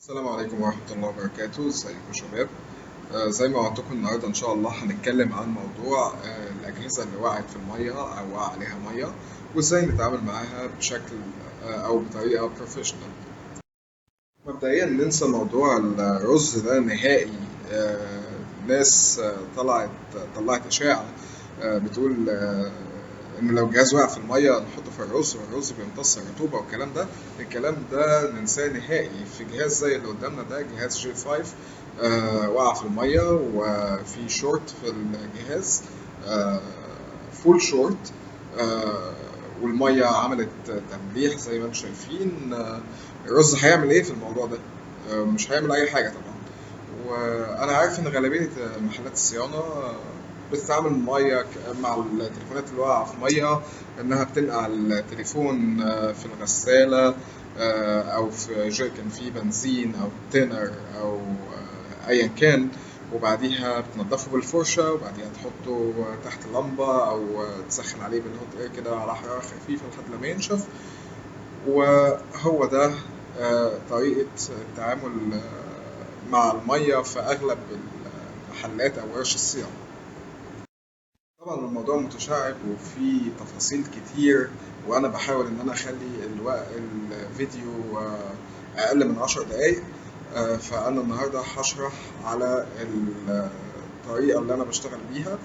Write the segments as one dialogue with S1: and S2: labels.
S1: السلام عليكم ورحمة الله وبركاته، ازيكم يا شباب؟ زي ما وعدتكم النهاردة إن شاء الله هنتكلم عن موضوع الأجهزة اللي وقعت في المية أو وقع عليها مية، وإزاي نتعامل معاها بشكل أو بطريقة بروفيشنال. مبدئيا ننسى موضوع الرز ده نهائي. ناس طلعت إشاعة بتقول إن لو الجهاز وقع في المية نحطه في الرز والرز بيمتص الرطوبة والكلام ده. الكلام ده ننساه نهائي في جهاز زي اللي قدامنا ده، جهاز جي 5. وقع في المية وفي شورت في الجهاز، آه فول شورت. والمية عملت تمليح زي ما انتم شايفين. الرز هيعمل ايه في الموضوع ده؟ مش هيعمل اي حاجة طبعا. وانا عارف ان غالبيه محلات الصيانه بتتعامل مع التليفونات اللي واقعه في ميه، انها بتنقع التليفون في الغساله، او في جيركن فيه بنزين او تينر او ايا كان، وبعديها بتنضفه بالفرشه، وبعديها تحطه تحت لمبه او تسخن عليه بالهوت اير كده على حراره خفيفه لحد لما ينشف. وهو ده طريقة التعامل مع المية في أغلب المحلات أو ورش الصيانة. طبعا الموضوع متشعب وفيه تفاصيل كتير، وأنا بحاول إن أنا أخلي الفيديو أقل من 10 دقايق. فأنا النهاردة هشرح على الطريقة اللي أنا بشتغل بيها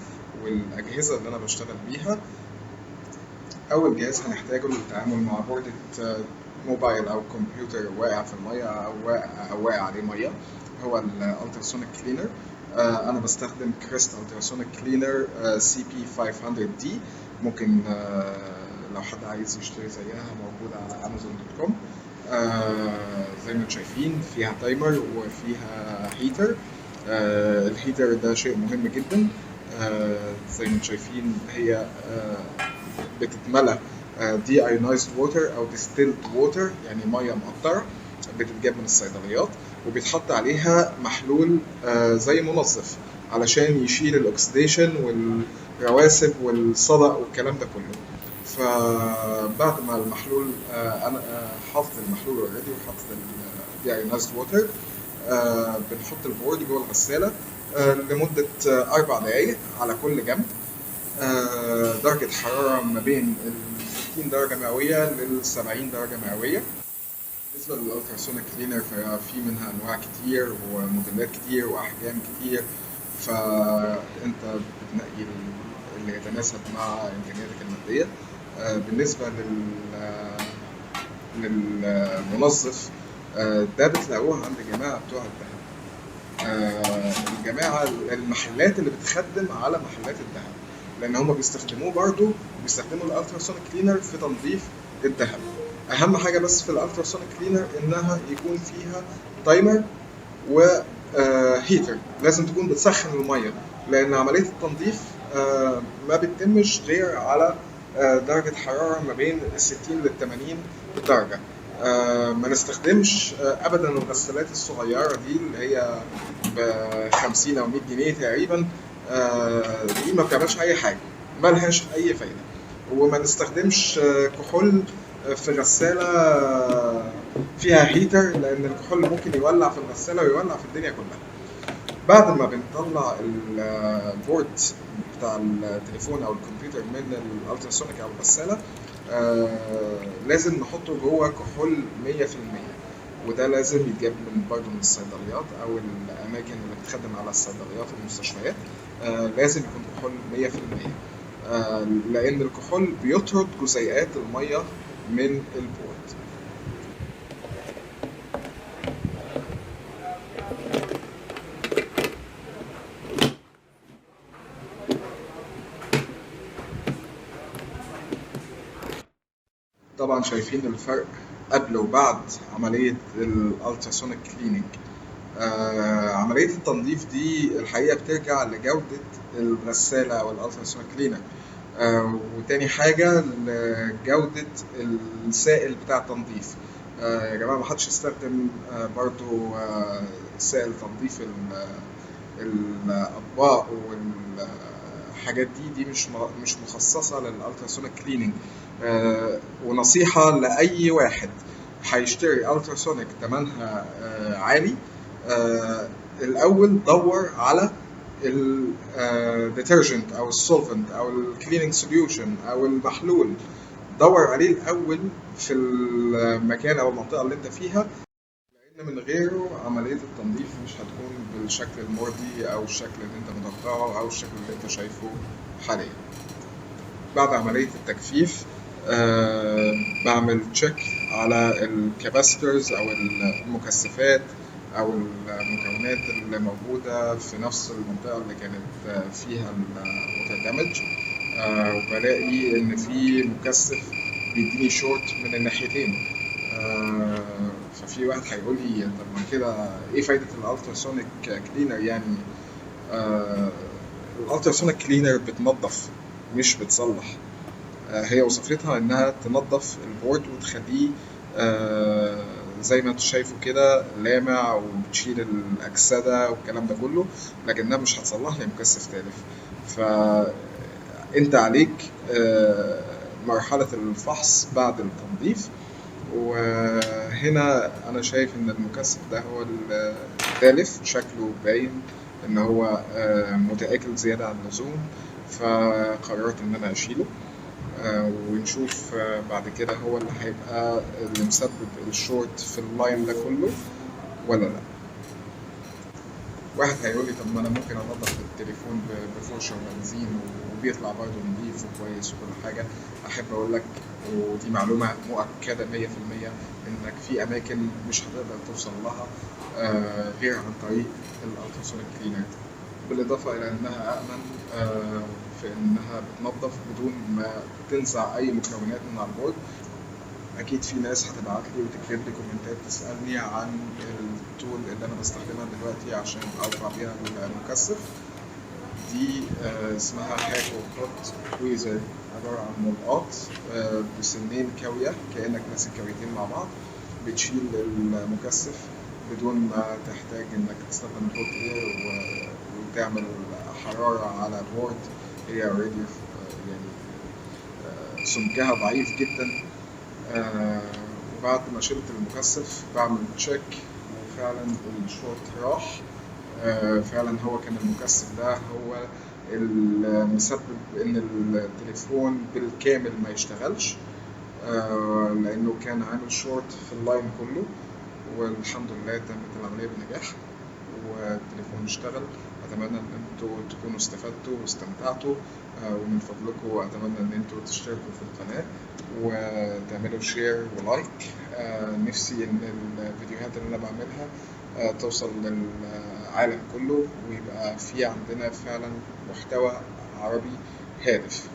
S1: والأجهزة اللي أنا بشتغل بيها. أول جهاز هنحتاجه للتعامل مع بوردة موبايل أو كمبيوتر واقع في المية أو واقع عليه مية هو الالتراسونيك كلينر. أنا بستخدم كريست التراسونيك كلينر سي بي 500 دي. ممكن لو حد عايز يشتري زيها موجودة على امازون دوت كوم. زي ما انتم شايفين فيها تايمر وفيها هيتر. الهيتر ده شيء مهم جدا. زي ما انتم شايفين هي بتتملى دي ايونايزد ووتر او ديستيلد ووتر، يعني ميه مقطره بتتجاب من الصيدليات، وبيتحط عليها محلول زي منظف علشان يشيل الاكسديشن والرواسب والصدأ والكلام ده كله. فبعد ما المحلول انا حاطط المحلول اوريدي وحاطط الدي ايونايزد ووتر، بنحط البورد جوه الغساله لمده 4 دقايق على كل جنب. درجة حرارة ما بين 60 درجة مئوية ل 70 درجة مئوية. بالنسبة للألتراسونيك كلينر ففي منها أنواع كتير وموديلات كتير وأحجام كتير، فأنت بتنقي اللي يتناسب مع إمكانياتك المادية. بالنسبة للمنظف، ده بتلاقوه عند الجماعة بتوع الدهب. الجماعة المحلات اللي بتخدم على محلات الذهب، لان هم بيستخدموه برضو، بيستخدموا الالتراسونيك كلينر في تنظيف الذهب. اهم حاجة بس في الالتراسونيك كلينر انها يكون فيها تايمر وهيتر، لازم تكون بتسخن المية، لان عملية التنظيف ما بتتمش غير على درجة حرارة ما بين 60 ل 80 درجة. ما نستخدمش ابدا الغسالات الصغيره دي اللي هي ب50 او 100 جنيه تقريبا. دي ما بتعملش اي حاجه، ما لهاش اي فايده. وما نستخدمش كحول في غساله فيها هيتر، لان الكحول ممكن يولع في الغساله ويولع في الدنيا كلها. بعد ما بنطلع البورد بتاع التليفون او الكمبيوتر من الالتراسونيك او الغساله، لازم نحطه جوه كحول 100%، وده لازم يتجاب برضه من الصيدليات او الاماكن اللي بتخدم على الصيدليات والمستشفيات. لازم يكون كحول 100%، لان الكحول بيطرد جزيئات الميه من البورد. طبعا شايفين الفرق قبل وبعد عملية الالتراسونيك كليننج. عملية التنظيف دي الحقيقة بترجع لجودة الغسالة أو الالتراسونيك كلينر. وتاني حاجة لجودة السائل بتاع التنظيف. يا جماعة محدش يستخدم برضو سائل تنظيف الأطباق والحاجات دي مش مخصصة للالتراسونيك كليننج. ونصيحة لأي واحد هيشتري التراسونيك تمنها عالي، الاول دور على الديترجنت او السولفنت او الكليننج سوليوشن او المحلول، دور عليه الاول في المكان او المنطقه اللي انت فيها، لان من غيره عمليه التنظيف مش هتكون بالشكل المرضي او الشكل اللي انت متوقعه او الشكل اللي انت شايفه حاليا. بعد عمليه التجفيف بعمل تشيك على الكاباسيتورز او المكثفات او المكونات اللي موجوده في نفس المنطقه اللي كانت فيها الووتر دامج، وبلاقي ان في مكثف بيديني شورت من الناحيتين. ففي واحد هيقول لي طب ما كده ايه فايده الالتراسونيك كلينر؟ يعني الالتراسونيك كلينر بتنظف مش بتصلح. هي وظيفتها انها تنظف البورد وتخليه زي ما انتوا شايفوا كده لامع، وبتشيل الاكسده والكلام ده كله، لكنها مش هتصلح لي مكثف تالف. فانت عليك مرحله الفحص بعد التنظيف، وهنا انا شايف ان المكثف ده هو التالف، شكله باين ان هو متآكل زياده عن اللزوم، فقررت ان انا اشيله ونشوف بعد كده هو اللي هيبقى اللي مسبب الشورت في اللاين ده كله ولا لا. واحد هيقول لي طب ما انا ممكن انضف التليفون بفرشه وبنزين وبيطلع برضه نضيف وكويس وكل حاجه. احب اقول لك، ودي معلومه مؤكده 100%، انك في اماكن مش هتقدر توصل لها غير عن طريق الالتراسونيك كلينر، بالاضافه الى انها امن في انها بتنظف بدون ما تنزع اي مكونات من على البورد. اكيد في ناس هتبعت لي وتكتب لي كومنتات تسالني عن التول اللي انا بستخدمها دلوقتي عشان ارفع بيها المكثف. دي اسمها هاكو هوت تويزر، عباره عن ملقاط بسنين كاويه كانك ماسك كاويتين مع بعض، بتشيل المكثف بدون ما تحتاج انك تستخدم الهوت اير وتعمل حراره على بورد هي اوريدي يعني سمكها ضعيف جدا. وبعد ما شلت المكثف بعمل تشيك، وفعلا الشورت راح. فعلا هو كان المكثف ده هو المسبب ان التليفون بالكامل ما يشتغلش، لانه كان عامل شورت في اللاين كله، والحمد لله تمت العمليه بنجاح والتليفون اشتغل. اتمنى ان انتوا تكونوا استفدتوا واستمتعتوا، ومن فضلكم اتمنى ان انتوا تشتركوا في القناه وتعملوا شير ولايك. نفسي ان الفيديوهات اللي انا بعملها توصل للعالم كله، ويبقى في عندنا فعلا محتوى عربي هادف.